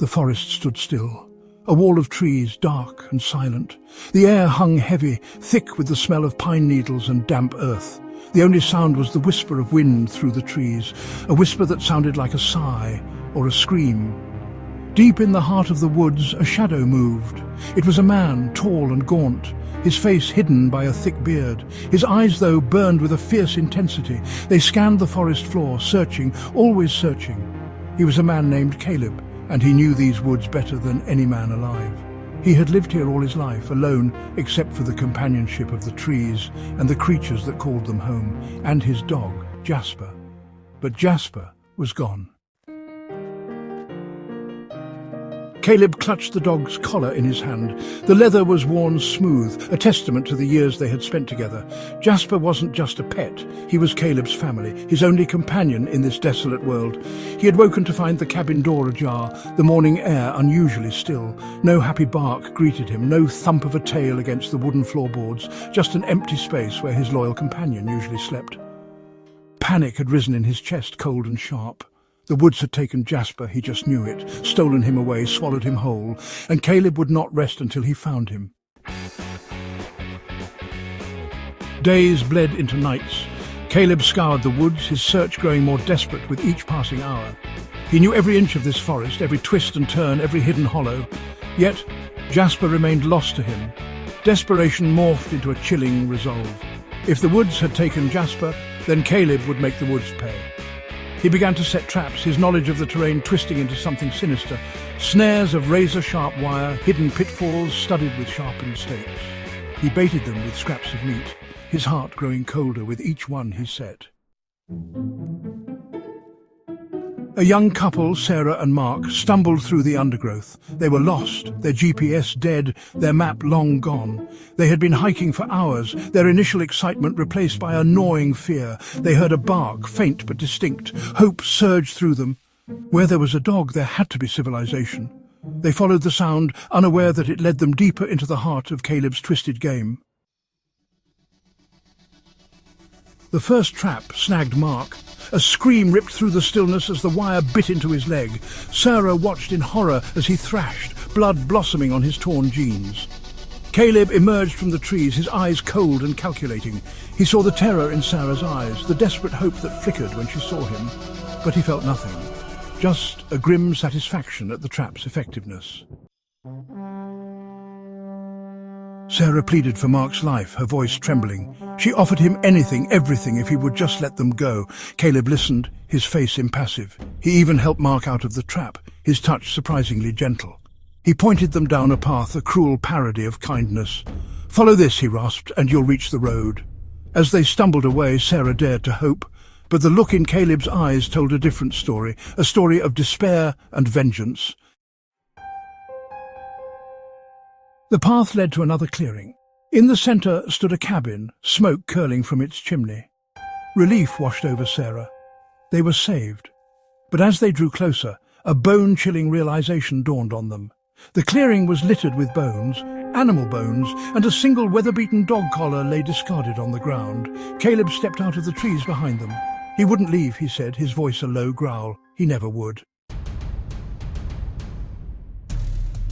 The forest stood still, a wall of trees, dark and silent. The air hung heavy, thick with the smell of pine needles and damp earth. The only sound was the whisper of wind through the trees, a whisper that sounded like a sigh or a scream. Deep in the heart of the woods, a shadow moved. It was a man, tall and gaunt, his face hidden by a thick beard. His eyes, though, burned with a fierce intensity. They scanned the forest floor, searching, always searching. He was a man named Caleb, and he knew these woods better than any man alive. He had lived here all his life, alone except for the companionship of the trees and the creatures that called them home, and his dog, Jasper. But Jasper was gone. Caleb clutched the dog's collar in his hand. The leather was worn smooth, a testament to the years they had spent together. Jasper wasn't just a pet. He was Caleb's family, his only companion in this desolate world. He had woken to find the cabin door ajar, the morning air unusually still. No happy bark greeted him, no thump of a tail against the wooden floorboards, just an empty space where his loyal companion usually slept. Panic had risen in his chest, cold and sharp. The woods had taken Jasper, he just knew it, stolen him away, swallowed him whole, and Caleb would not rest until he found him. Days bled into nights. Caleb scoured the woods, his search growing more desperate with each passing hour. He knew every inch of this forest, every twist and turn, every hidden hollow. Yet Jasper remained lost to him. Desperation morphed into a chilling resolve. If the woods had taken Jasper, then Caleb would make the woods pay. He began to set traps, his knowledge of the terrain twisting into something sinister. Snares of razor-sharp wire, hidden pitfalls studded with sharpened stakes. He baited them with scraps of meat, his heart growing colder with each one he set. A young couple, Sarah and Mark, stumbled through the undergrowth. They were lost, their GPS dead, their map long gone. They had been hiking for hours, their initial excitement replaced by a gnawing fear. They heard a bark, faint but distinct. Hope surged through them. Where there was a dog, there had to be civilization. They followed the sound, unaware that it led them deeper into the heart of Caleb's twisted game. The first trap snagged Mark. A scream ripped through the stillness as the wire bit into his leg. Sarah watched in horror as he thrashed, blood blossoming on his torn jeans. Caleb emerged from the trees, his eyes cold and calculating. He saw the terror in Sarah's eyes, the desperate hope that flickered when she saw him. But he felt nothing, just a grim satisfaction at the trap's effectiveness. Sarah pleaded for Mark's life, her voice trembling. She offered him anything, everything, if he would just let them go. Caleb listened, his face impassive. He even helped Mark out of the trap, his touch surprisingly gentle. He pointed them down a path, a cruel parody of kindness. "Follow this," he rasped, "and you'll reach the road." As they stumbled away, Sarah dared to hope. But the look in Caleb's eyes told a different story, a story of despair and vengeance. The path led to another clearing. In the centre stood a cabin, smoke curling from its chimney. Relief washed over Sarah. They were saved. But as they drew closer, a bone-chilling realization dawned on them. The clearing was littered with bones, animal bones, and a single weather-beaten dog collar lay discarded on the ground. Caleb stepped out of the trees behind them. He wouldn't leave, he said, his voice a low growl. He never would.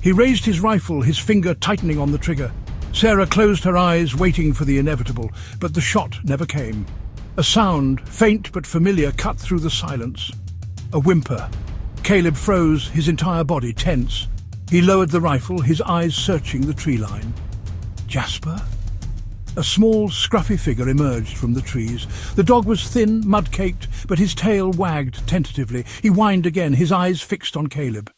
He raised his rifle, his finger tightening on the trigger. Sarah closed her eyes, waiting for the inevitable, but the shot never came. A sound, faint but familiar, cut through the silence. A whimper. Caleb froze, his entire body tense. He lowered the rifle, his eyes searching the tree line. Jasper? A small, scruffy figure emerged from the trees. The dog was thin, mud-caked, but his tail wagged tentatively. He whined again, his eyes fixed on Caleb.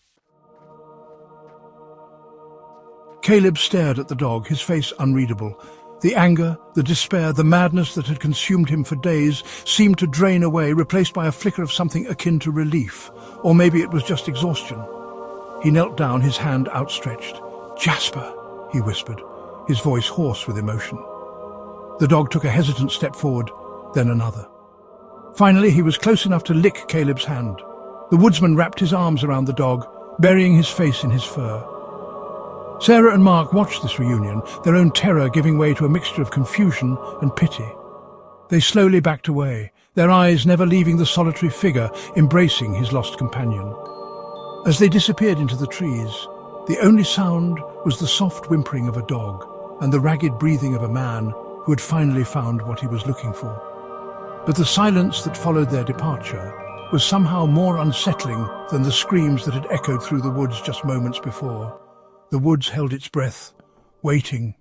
Caleb stared at the dog, his face unreadable. The anger, the despair, the madness that had consumed him for days seemed to drain away, replaced by a flicker of something akin to relief. Or maybe it was just exhaustion. He knelt down, his hand outstretched. "Jasper," he whispered, his voice hoarse with emotion. The dog took a hesitant step forward, then another. Finally, he was close enough to lick Caleb's hand. The woodsman wrapped his arms around the dog, burying his face in his fur. Sarah and Mark watched this reunion, their own terror giving way to a mixture of confusion and pity. They slowly backed away, their eyes never leaving the solitary figure embracing his lost companion. As they disappeared into the trees, the only sound was the soft whimpering of a dog and the ragged breathing of a man who had finally found what he was looking for. But the silence that followed their departure was somehow more unsettling than the screams that had echoed through the woods just moments before. The woods held its breath, waiting,